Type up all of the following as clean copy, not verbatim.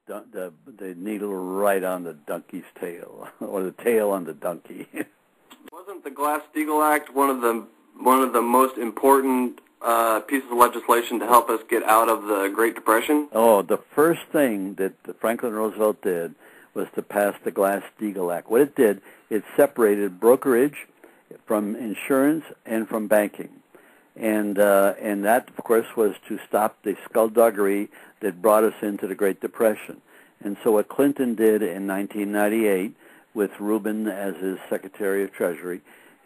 the needle right on the donkey's tail, or the tail on the donkey. Wasn't the Glass-Steagall Act one of the most important pieces of legislation to help us get out of the Great Depression? Oh, the first thing that Franklin Roosevelt did was to pass the Glass-Steagall Act. What it did, it separated brokerage from insurance and from banking. And that, of course, was to stop the skullduggery that brought us into the Great Depression. And so what Clinton did in 1998 with Rubin as his Secretary of Treasury,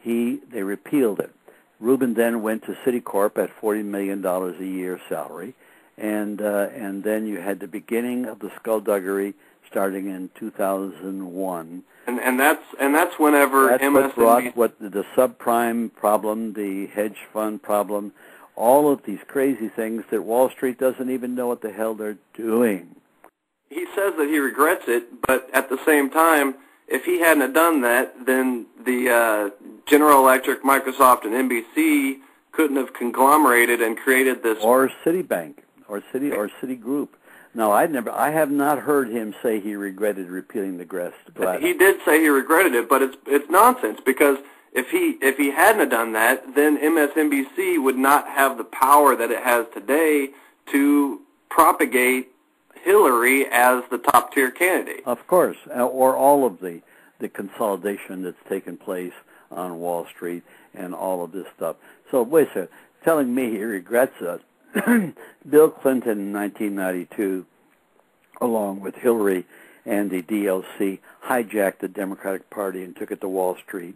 they repealed it. Rubin then went to Citicorp at $40 million a year salary, and then you had the beginning of the skullduggery starting in 2001. And that's whenever that's MSNBC what the subprime problem, the hedge fund problem, all of these crazy things that Wall Street doesn't even know what the hell they're doing. He says that he regrets it, but at the same time, if he hadn't have done that, then the General Electric, Microsoft, and NBC couldn't have conglomerated and created this. Or Citibank, or Citigroup. No, I have not heard him say he regretted repealing the Glass. He did say he regretted it, but it's nonsense, because if he hadn't have done that, then MSNBC would not have the power that it has today to propagate Hillary as the top-tier candidate. Of course, or all of the consolidation that's taken place on Wall Street and all of this stuff. So wait a second, telling me he regrets it. Bill Clinton in 1992, along with Hillary and the DLC, hijacked the Democratic Party and took it to Wall Street.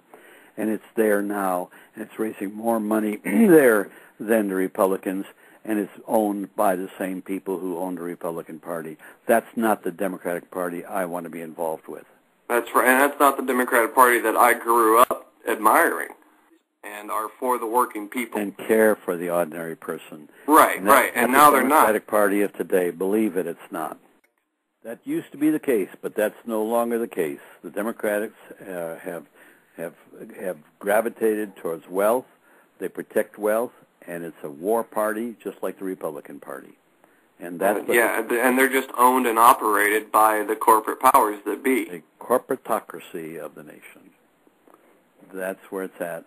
And it's there now, and it's raising more money there than the Republicans, and it's owned by the same people who own the Republican Party. That's not the Democratic Party I want to be involved with. That's right, and that's not the Democratic Party that I grew up admiring and are for the working people. And care for the ordinary person. Right, right, and now they're not. The Democratic Party of today, believe it, it's not. That used to be the case, but that's no longer the case. The Democrats have gravitated towards wealth. They protect wealth, and it's a war party, just like the Republican Party. And that's and they're just owned and operated by the corporate powers that be. The corporatocracy of the nation. That's where it's at.